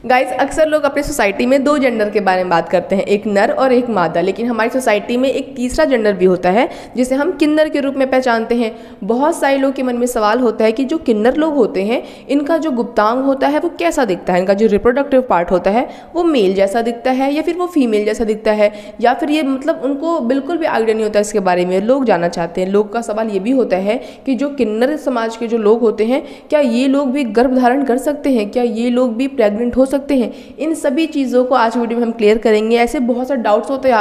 Guys, अक्सर लोग अपनी सोसाइटी में दो जेंडर के बारे में बात करते हैं, एक नर और एक मादा। लेकिन हमारी सोसाइटी में एक तीसरा जेंडर भी होता है जिसे हम किन्नर के रूप में पहचानते हैं। बहुत सारे लोग के मन में सवाल होता है कि जो किन्नर लोग होते हैं इनका जो गुप्तांग होता है वो कैसा दिखता है, इनका जो रिप्रोडक्टिव पार्ट होता है वो मेल जैसा दिखता है या फिर वो फीमेल जैसा दिखता है, या फिर ये मतलब उनको बिल्कुल भी आइडिया नहीं होता इसके बारे में। लोग जानना चाहते हैं। लोग का सवाल ये भी होता है कि जो किन्नर समाज के जो लोग होते हैं क्या ये लोग भी गर्भ धारण कर सकते हैं, क्या ये लोग भी प्रेग्नेंट हो सकते हैं। इन सभी चीज़ों को आज वीडियो में हम क्लियर करेंगे। ऐसे बहुत सारे डाउट्स होते हैं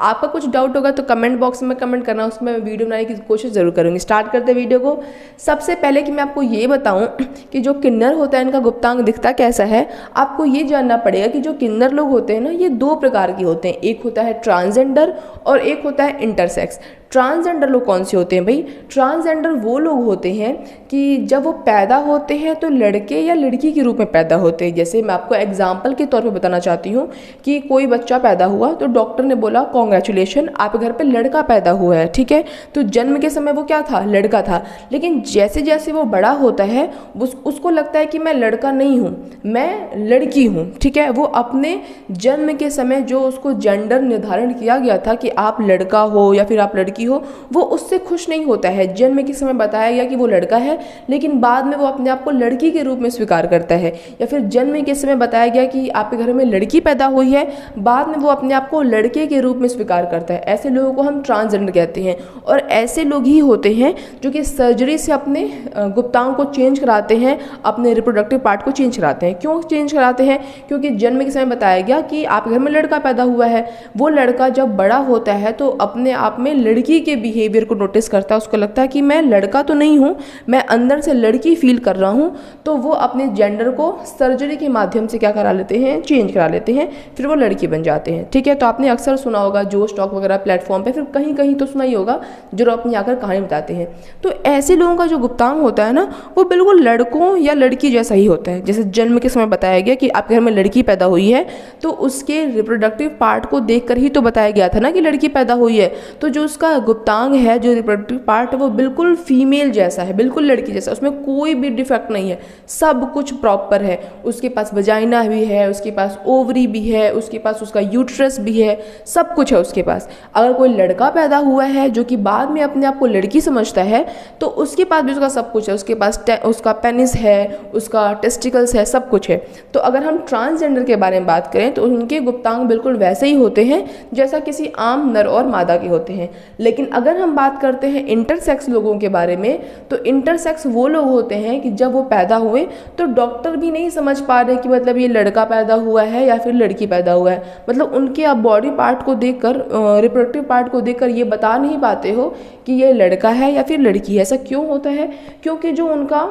आपका कुछ डाउट होगा तो कमेंट बॉक्स में कमेंट करना, उसमें मैं वीडियो बनाने की कोशिश ज़रूर करूँगी। स्टार्ट करते हैं वीडियो को। सबसे पहले कि मैं आपको ये बताऊँ कि जो किन्नर होता है इनका गुप्तांग दिखता कैसा है। आपको ये जानना पड़ेगा कि जो किन्नर लोग होते हैं ना ये दो प्रकार के होते हैं, एक होता है ट्रांसजेंडर और एक होता है इंटरसेक्स। ट्रांसजेंडर लोग कौन से होते हैं भाई? ट्रांसजेंडर वो लोग होते हैं कि जब वो पैदा होते हैं तो लड़के या लड़की के रूप में पैदा होते हैं। जैसे मैं आपको एग्जांपल के तौर पे बताना चाहती हूँ कि कोई बच्चा पैदा हुआ तो डॉक्टर ने बोला कॉन्ग्रेचुलेशन, आपके घर पे लड़का पैदा हुआ है, ठीक है। तो जन्म के समय वो क्या था? लड़का था। लेकिन जैसे जैसे वो बड़ा होता है उसको लगता है कि मैं लड़का नहीं हूँ, मैं लड़की हूँ, ठीक है। वो अपने जन्म के समय जो उसको जेंडर निर्धारण किया गया था कि आप लड़का हो या फिर आप लड़की हो, वो उससे खुश नहीं होता है। जन्म के समय बताया गया कि वो लड़का है लेकिन बाद में वो अपने आप को लड़की के रूप में स्वीकार करता है, या फिर जन्म के समय बताया गया कि आपके घर में लड़की पैदा हुई है, बाद में वो अपने आप को लड़के के रूप में स्वीकार करता है। ऐसे लोगों को हम ट्रांसजेंडर कहते हैं। और ऐसे लोग ही होते हैं जो कि सर्जरी से अपने गुप्तांग को चेंज कराते हैं, अपने रिप्रोडक्टिव पार्ट को चेंज कराते हैं। क्यों चेंज कराते हैं? क्योंकि जन्म के समय बताया गया कि आपके घर में लड़का पैदा हुआ है, वो लड़का जब बड़ा होता है तो अपने आप में लड़की के बिहेवियर को नोटिस करता है, उसको लगता है कि मैं लड़का तो नहीं हूँ, मैं अंदर से लड़की फील कर रहा हूँ। तो वो अपने जेंडर को सर्जरी के माध्यम से क्या करा लेते हैं? चेंज करा लेते हैं, फिर वो लड़की बन जाते हैं, ठीक है। तो आपने अक्सर सुना होगा जोश टॉक वगैरह प्लेटफॉर्म पे, फिर कहीं कहीं तो सुना ही होगा जो अपनी आकर कहानी बताते हैं। तो ऐसे लोगों का जो गुप्तांग होता है ना वो बिल्कुल लड़कों या लड़की जैसा ही होता है। जैसे जन्म के समय बताया गया कि आपके घर में लड़की पैदा हुई है तो उसके रिप्रोडक्टिव पार्ट को देखकर ही तो बताया गया था ना कि लड़की पैदा हुई है। तो जो उसका गुप्तांग है, जो रिप्रोडक्टिव पार्ट है, वो बिल्कुल फीमेल जैसा है, बिल्कुल लड़की जैसा, उसमें कोई भी डिफेक्ट नहीं है, सब कुछ प्रॉपर है। उसके पास वजाइना भी है, उसके पास ओवरी भी है, उसके पास उसका यूट्रस भी है, सब कुछ है उसके पास। अगर कोई लड़का पैदा हुआ है जो कि बाद में अपने आप को लड़की समझता है तो उसके पास भी उसका सब कुछ है, उसके पास उसका पेनिस है, उसका टेस्टिकल्स है, सब कुछ है। तो अगर हम ट्रांसजेंडर के बारे में बात करें तो उनके गुप्तांग बिल्कुल वैसे ही होते हैं जैसा किसी आम नर और मादा के होते हैं। लेकिन अगर हम बात करते हैं इंटरसेक्स लोगों के बारे में तो इंटरसेक्स वो लोग होते हैं कि जब वो पैदा हुए तो डॉक्टर भी नहीं समझ पा रहे कि मतलब ये लड़का पैदा हुआ है या फिर लड़की पैदा हुआ है। मतलब उनके आप बॉडी पार्ट को देखकर, रिप्रोडक्टिव पार्ट को देखकर ये बता नहीं पाते हो कि ये लड़का है या फिर लड़की है। ऐसा क्यों होता है? क्योंकि जो उनका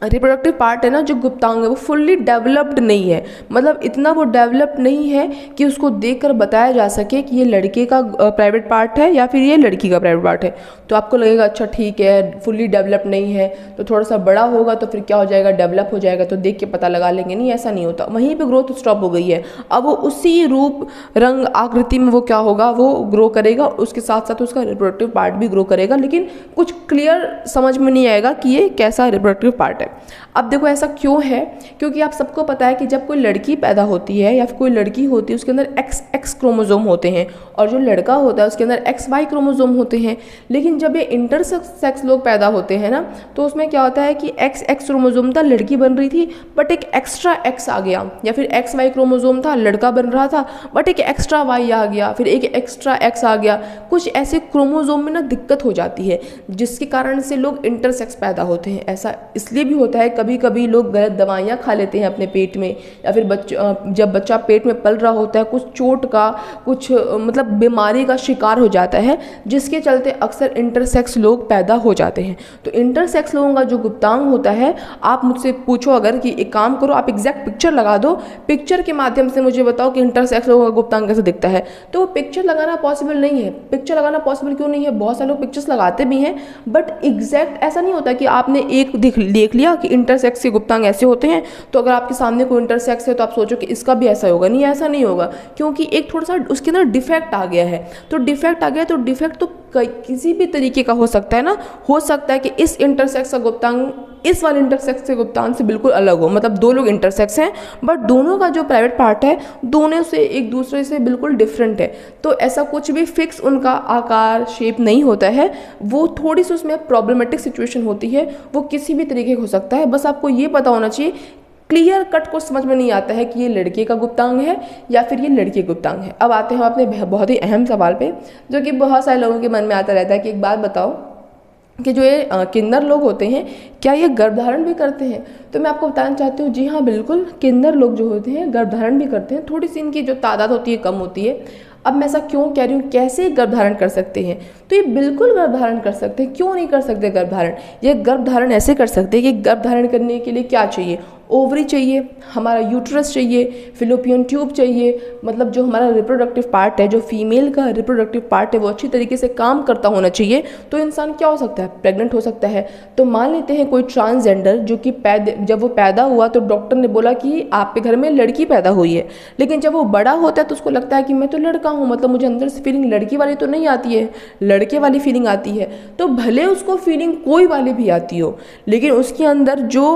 रिप्रोडक्टिव पार्ट है ना, जो गुप्तांग है, वो फुल्ली डेवलप्ड नहीं है। मतलब इतना वो डेवलप्ड नहीं है कि उसको देखकर बताया जा सके कि ये लड़के का प्राइवेट पार्ट है या फिर ये लड़की का प्राइवेट पार्ट है। तो आपको लगेगा अच्छा ठीक है, फुल्ली डेवलप्ड नहीं है तो थोड़ा सा बड़ा होगा तो फिर क्या हो जाएगा, डेवलप हो जाएगा तो देख के पता लगा लेंगे। नहीं, ऐसा नहीं होता। वहीं पर ग्रोथ स्टॉप हो गई है। अब वो उसी रूप रंग आकृति में वो क्या होगा, वो ग्रो करेगा, उसके साथ साथ उसका रिप्रोडक्टिव पार्ट भी ग्रो करेगा, लेकिन कुछ क्लियर समझ में नहीं आएगा कि ये कैसा रिप्रोडक्टिव पार्ट है। अब देखो ऐसा क्यों है? क्योंकि आप सबको पता है कि जब कोई लड़की पैदा होती है या फिर कोई लड़की होती है उसके अंदर XX क्रोमोसोम होते हैं और जो लड़का होता है उसके अंदर XY क्रोमोसोम होते हैं। लेकिन जब ये इंटरसेक्स लोग पैदा होते हैं ना तो उसमें क्या होता है कि XX क्रोमोसोम था, लड़की बन रही थी बट एक एक्स्ट्रा X आ गया, या फिर XY क्रोमोसोम था, लड़का बन रहा था बट एक एक्स्ट्रा Y आ गया, फिर एक एक्स्ट्रा X आ गया। कुछ ऐसे क्रोमोसोम में ना दिक्कत हो जाती है जिसके कारण से लोग इंटरसेक्स पैदा होते हैं। ऐसा इसलिए भी होता है कभी कभी लोग गलत दवाइयाँ खा लेते हैं अपने पेट में, या फिर जब बच्चा पेट में पल रहा होता है कुछ चोट का, कुछ मतलब बीमारी का शिकार हो जाता है, जिसके चलते अक्सर इंटरसेक्स लोग पैदा हो जाते हैं। तो इंटरसेक्स लोगों का जो गुप्तांग होता है, आप मुझसे पूछो अगर कि एक काम करो, आप एग्जैक्ट पिक्चर लगा दो, पिक्चर के माध्यम से मुझे बताओ कि इंटरसेक्स लोगों का गुप्तांग कैसे दिखता है। तो वो पिक्चर लगाना पॉसिबल नहीं है। पिक्चर लगाना पॉसिबल क्यों नहीं है? बहुत सारे लोग पिक्चर्स लगाते भी हैं बट एग्जैक्ट ऐसा नहीं होता कि आपने एक देख लिया कि इंटरसेक्स के गुप्तांग ऐसे होते हैं तो अगर आपके सामने कोई इंटरसेक्स है तो आप सोचो कि इसका भी ऐसा होगा। नहीं, ऐसा नहीं होगा, क्योंकि एक थोड़ा सा उसके अंदर डिफेक्ट आ गया है। तो डिफेक्ट आ गया तो डिफेक्ट तो किसी भी तरीके का हो सकता है ना। हो सकता है कि इस इंटरसेक्स का गुप्तांग इस वाले इंटरसेक्स के गुप्तांग से बिल्कुल अलग हो, मतलब दो लोग इंटरसेक्स हैं बट दोनों का जो प्राइवेट पार्ट है दोनों से एक दूसरे से बिल्कुल डिफरेंट है, तो ऐसा कुछ भी फिक्स उनका आकार शेप नहीं होता है, वो थोड़ी सी उसमें प्रॉब्लमेटिक सिचुएशन होती है, वो किसी भी तरीके का हो सकता है। बस आपको ये पता होना चाहिए, क्लियर कट को समझ में नहीं आता है कि ये लड़के का गुप्तांग है या फिर ये लड़की गुप्तांग है। अब आते हैं हम अपने बहुत ही अहम सवाल पे, जो कि बहुत सारे लोगों के मन में आता रहता है कि एक बात बताओ कि जो ये किन्नर लोग होते हैं क्या ये गर्भधारण भी करते हैं? तो मैं आपको बताना चाहती हूँ, जी हाँ बिल्कुल, किन्नर लोग जो होते हैं गर्भधारण भी करते हैं। थोड़ी सी इनकी जो तादाद होती है कम होती है। अब मैं ऐसा क्यों कह रही हूँ, कैसे गर्भधारण कर सकते हैं? तो ये बिल्कुल गर्भधारण कर सकते हैं। क्यों नहीं कर सकते गर्भधारण? ये गर्भधारण ऐसे कर सकते हैं कि गर्भधारण करने के लिए क्या चाहिए, ओवरी चाहिए, हमारा यूट्रस चाहिए, फिलोपियन ट्यूब चाहिए, मतलब जो हमारा रिप्रोडक्टिव पार्ट है, जो फीमेल का रिप्रोडक्टिव पार्ट है वो अच्छी तरीके से काम करता होना चाहिए, तो इंसान क्या हो सकता है, प्रेग्नेंट हो सकता है। तो मान लेते हैं कोई ट्रांसजेंडर जो कि जब वो पैदा हुआ तो डॉक्टर ने बोला कि आपके घर में लड़की पैदा हुई है, लेकिन जब वो बड़ा होता है तो उसको लगता है कि मैं तो लड़का हूँ, मतलब मुझे अंदर से फीलिंग लड़की वाली तो नहीं आती है, लड़के वाली फीलिंग आती है। तो भले उसको फीलिंग कोई वाली भी आती हो, लेकिन उसके अंदर जो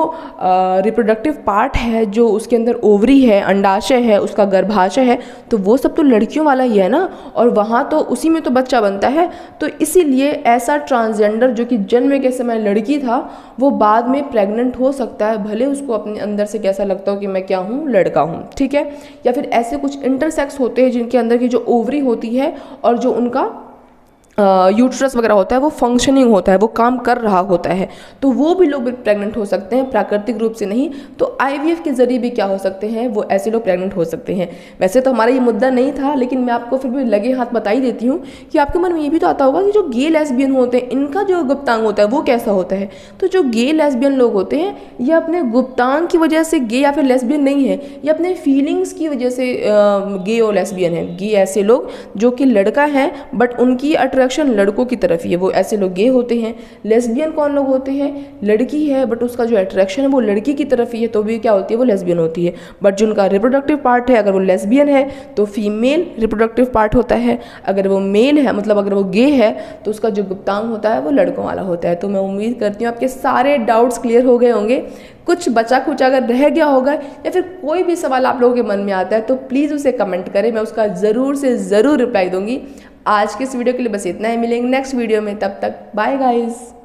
रिप्रोडक्टिव पार्ट है, जो उसके अंदर ओवरी है, अंडाशय है, उसका गर्भाशय है, तो वो सब तो लड़कियों वाला ही है ना, और वहाँ तो उसी में तो बच्चा बनता है। तो इसीलिए ऐसा ट्रांसजेंडर जो कि जन्म के समय लड़की था वो बाद में प्रेग्नेंट हो सकता है, भले उसको अपने अंदर से कैसा लगता हो कि मैं क्या हूँ, लड़का हूँ, ठीक है। या फिर ऐसे कुछ इंटरसेक्स होते हैं जिनके अंदर की जो ओवरी होती है और जो उनका यूट्रस वगैरह होता है वो फंक्शनिंग होता है, वो काम कर रहा होता है, तो वो भी लोग प्रेग्नेंट हो सकते हैं, प्राकृतिक रूप से नहीं। तो आईवीएफ के जरिए भी क्या हो सकते हैं, वो ऐसे लोग प्रेग्नेंट हो सकते हैं। वैसे तो हमारा ये मुद्दा नहीं था, लेकिन मैं आपको फिर भी लगे हाथ बता ही देती हूँ कि आपके मन में ये भी तो आता होगा कि जो गे लेस्बियन होते हैं इनका जो गुप्तांग होता है वो कैसा होता है। तो जो गे लेस्बियन लोग होते हैं ये अपने गुप्तांग की वजह से गे या फिर लेस्बियन नहीं है, ये अपने फीलिंग्स की वजह से गे और लेस्बियन है। गे ऐसे लोग जो कि लड़का है बट उनकी अट्रैक्शन लड़कों की तरफ ही है, वो ऐसे लोग गे होते हैं। लेस्बियन कौन लोग होते हैं, लड़की है बट उसका जो अट्रैक्शन है वो लड़की की तरफ ही है, तो भी क्या होती है, वो लेस्बियन होती है। बट जो उनका रिप्रोडक्टिव पार्ट है, अगर वो लेस्बियन है तो फीमेल रिप्रोडक्टिव पार्ट होता है, अगर वो मेल है मतलब अगर वो गे है तो उसका जो गुप्तांग होता है वो लड़कों वाला होता है। तो मैं उम्मीद करती हूँ आपके सारे डाउट्स क्लियर हो गए होंगे। कुछ बचा कुछ अगर रह गया होगा या फिर कोई भी सवाल आप लोगों के मन में आता है तो प्लीज़ उसे कमेंट करें, मैं उसका ज़रूर से ज़रूर रिप्लाई दूंगी। आज के इस वीडियो के लिए बस इतना ही, मिलेंगे नेक्स्ट वीडियो में, तब तक बाय गाइज।